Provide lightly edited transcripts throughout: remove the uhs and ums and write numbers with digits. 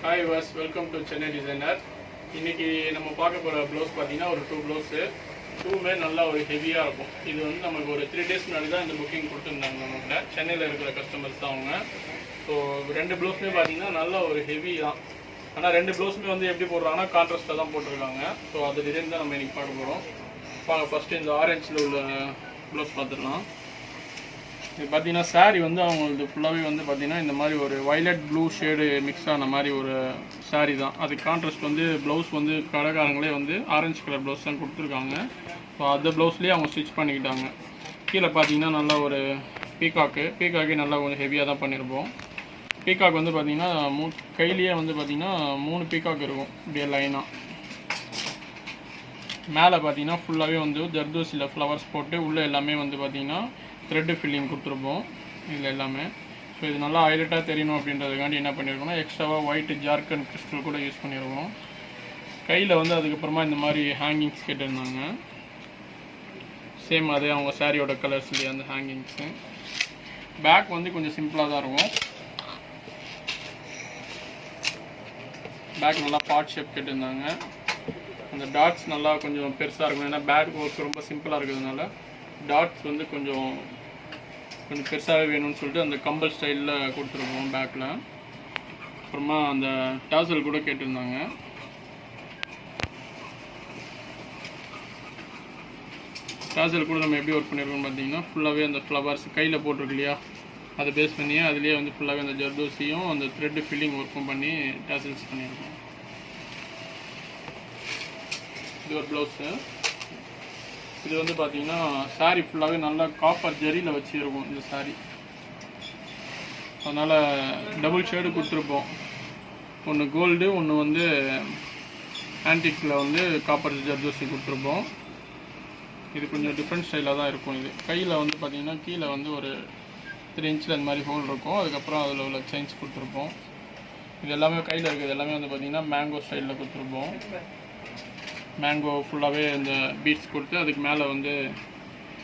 Hi was welcome to Chennai designer. இன்றைக்கி நம்ம பார்க்க போகிற ப்ளவுஸ் பார்த்தீங்கன்னா ஒரு 2 ப்ளவுஸு. 2மே நல்லா ஒரு ஹெவியாக இருக்கும். இது வந்து நமக்கு ஒரு 3 days முன்னாடி தான் இந்த புக்கிங் கொடுத்துருந்தாங்க நம்மகிட்ட. சென்னையில் இருக்கிற கஸ்டமர்ஸ் தான் அவங்க. ஸோ 2 ப்ளவுஸுமே பார்த்தீங்கன்னா நல்லா ஒரு ஹெவி தான். ஆனால் 2 ப்ளவுஸுமே வந்து எப்படி போடுறாங்கன்னா கான்ட்ராஸ்ட்டாக தான் போட்டிருக்காங்க. ஸோ அது டிசைன் தான் நம்ம இன்றைக்கி பார்க்க போகிறோம். ஃபஸ்ட்டு இந்த ஆரஞ்சில் உள்ள ப்ளவுஸ் பார்த்துடலாம். இது பார்த்தீங்கன்னா சாரீ வந்து அவங்களுக்கு ஃபுல்லாகவே வந்து பார்த்தீங்கன்னா இந்த மாதிரி ஒரு வைலட் ப்ளூ ஷேடு மிக்ஸ் ஆன மாதிரி ஒரு சாரீ தான். அது கான்ட்ராஸ்ட் வந்து ப்ளவுஸ் வந்து கடைக்காரங்களே வந்து ஆரஞ்சு கலர் ப்ளவுஸ் தான் கொடுத்துருக்காங்க. ஸோ அந்த ப்ளவுஸ்லேயே அவங்க ஸ்டிச் பண்ணிக்கிட்டாங்க. கீழே பார்த்தீங்கன்னா நல்லா ஒரு பீக்காக்கே நல்லா கொஞ்சம் ஹெவியாக தான் பண்ணியிருப்போம். பீக்காக் வந்து பார்த்தீங்கன்னா கையிலேயே வந்து பார்த்தீங்கன்னா 3 பீக்காக் இருக்கும் இப்படியே லைனாக. மேலே பார்த்தீங்கன்னா ஃபுல்லாகவே வந்து ஜர்தோசியில் ஃப்ளவர்ஸ் போட்டு உள்ளே எல்லாமே வந்து பார்த்தீங்கன்னா த்ரெட்டு ஃபில்லிங் கொடுத்துருப்போம் இதில் எல்லாமே. ஸோ இது நல்லா ஹைலைட்டாக தெரியணும் அப்படின்றதுக்காண்டி என்ன பண்ணியிருக்கோம்னா எக்ஸ்ட்ராவாக ஒயிட் ஜார்க்கன் கிறிஸ்டல் கூட யூஸ் பண்ணியிருக்கோம். கையில் வந்து அதுக்கப்புறமா இந்த மாதிரி ஹேங்கிங்ஸ் கேட்டிருந்தாங்க. சேம் அதே அவங்க சாரியோட கலர்ஸ்லேயே அந்த ஹேங்கிங்ஸு. பேக் வந்து கொஞ்சம் சிம்பிளாக தான் இருக்கும். பேக் நல்லா பார்ட் ஷேப் கேட்டிருந்தாங்க. அந்த டாட்ஸ் நல்லா கொஞ்சம் பெருசாக இருக்கும். ஏன்னா பேக் ஒர்க் ரொம்ப சிம்பிளாக இருக்கிறதுனால டாட்ஸ் வந்து கொஞ்சம் பெருசாகவே வேணும்னு சொல்லிட்டு அந்த கம்பல் ஸ்டைலில் கொடுத்துருக்கோம் பேக்கில். அப்புறமா அந்த டாசல் கூட கேட்டிருந்தாங்க. டாசல் கூட நம்ம எப்படி ஒர்க் பண்ணியிருக்கோம்னு பார்த்தீங்கன்னா ஃபுல்லாகவே அந்த ஃப்ளவர்ஸ் கையில் போட்டிருக்கு இல்லையா, அதை பேஸ் பண்ணி அதுலேயே வந்து ஃபுல்லாகவே அந்த ஜர்தோசியும் அந்த த்ரெட்டு ஃபில்லிங் ஒர்க்கும் பண்ணி டாசல்ஸ் பண்ணியிருக்கோம். இது ஒரு ப்ளவுஸு. இது வந்து பார்த்தீங்கன்னா சாரீ ஃபுல்லாகவே நல்லா காப்பர் ஜரியில் வச்சுருக்கும் இந்த சாரீ. அதனால் டபுள் ஷேடு கொடுத்துருப்போம். ஒன்று கோல்டு, ஒன்று வந்து ஆன்டிக்கில் வந்து காப்பர் ஜர்தோசி கொடுத்துருப்போம். இது கொஞ்சம் டிஃப்ரெண்ட் ஸ்டைலாக தான் இருக்கும். இது கையில் வந்து பார்த்திங்கன்னா கீழே வந்து ஒரு 3 inch அந்த மாதிரி ஹோல் இருக்கும். அதுக்கப்புறம் அதில் உள்ள செயின்ஸ் கொடுத்துருப்போம். இது எல்லாமே கையில் இருக்குது. எல்லாமே வந்து பார்த்திங்கன்னா மேங்கோ ஸ்டைலில் கொடுத்துருப்போம். மேங்கோ ஃபுல்லாகவே இந்த பீட்ஸ் கொடுத்து அதுக்கு மேலே வந்து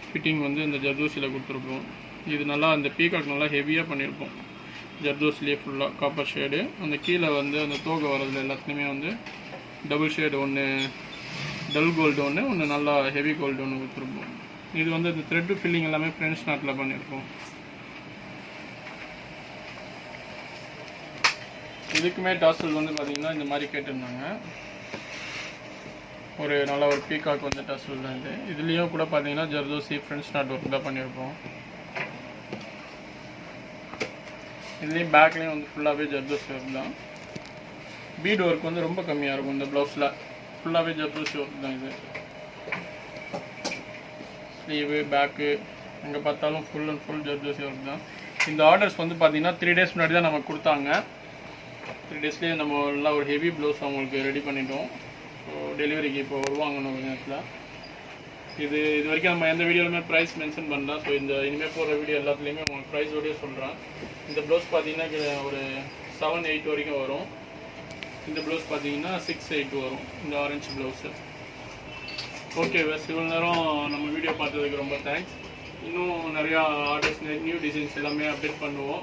ஃபிட்டிங் வந்து இந்த ஜர்தோசியில் கொடுத்துருப்போம். இது நல்லா அந்த பீகாக் நல்லா ஹெவியாக பண்ணியிருப்போம். ஜர்தோசிலே ஃபுல்லாக காப்பர் ஷேடு. அந்த கீழே வந்து அந்த தோகை வரதுல எல்லாத்துலேயுமே வந்து டபுள் ஷேடு ஒன்று, டல் கோல்டு ஒன்று நல்லா ஹெவி கோல்டு ஒன்று கொடுத்துருப்போம். இது வந்து இந்த த்ரெட்டு ஃபில்லிங் எல்லாமே ஃப்ரெண்ட்ஸ் நாட்டில் பண்ணியிருப்போம். இதுக்குமே டாசல் வந்து பார்த்திங்கன்னா இந்த மாதிரி கேட்டிருந்தாங்க. ஒரு நல்ல ஒரு பீகாக் வந்து டசல் தான் இது. இதுலேயும் கூட பார்த்தீங்கன்னா ஜர்தோசி ஃப்ரெண்ட்ஸ் நாட் ஒர்க் தான் பண்ணியிருப்போம். இதுலேயும் பேக்லேயும் வந்து ஃபுல்லாகவே ஜர்தோசி ஒர்க் தான். பீட் ஒர்க் வந்து ரொம்ப கம்மியாக இருக்கும் இந்த ப்ளவுஸில். ஃபுல்லாகவே ஜர்தோசி ஒர்க் தான் இது. ஸ்லீவு, பேக்கு எங்கே பார்த்தாலும் full and full zardozi work தான். இந்த ஆர்டர்ஸ் வந்து பார்த்தீங்கன்னா 3 days முன்னாடி தான் நமக்கு கொடுத்தாங்க. 3 daysலேயே நம்ம நல்லா ஒரு ஹெவி ப்ளவுஸ் அவங்களுக்கு ரெடி பண்ணிட்டோம். ஸோ டெலிவரிக்கு இப்போ வருவாங்க கொஞ்சம் நேரத்தில். இது வரைக்கும் நம்ம எந்த வீடியோலுமே ப்ரைஸ் மென்ஷன் பண்ணல. ஸோ இந்த இனிமேல் போகிற வீடியோ எல்லாத்துலேயுமே உங்களுக்கு ப்ரைஸோடய சொல்கிறேன். இந்த ப்ளவுஸ் பார்த்தீங்கன்னா ஒரு 7-8 வரைக்கும் வரும். இந்த ப்ளவுஸ் பார்த்தீங்கன்னா 6-8 வரும் இந்த ஆரஞ்சு ப்ளவுஸு. ஓகே பஸ், இவ்வளோ நேரம் நம்ம வீடியோ பார்த்ததுக்கு ரொம்ப தேங்க்ஸ். இன்னும் நிறையா ஆர்டர்ஸ், நியூ டிசைன்ஸ் எல்லாமே அப்டேட் பண்ணுவோம்.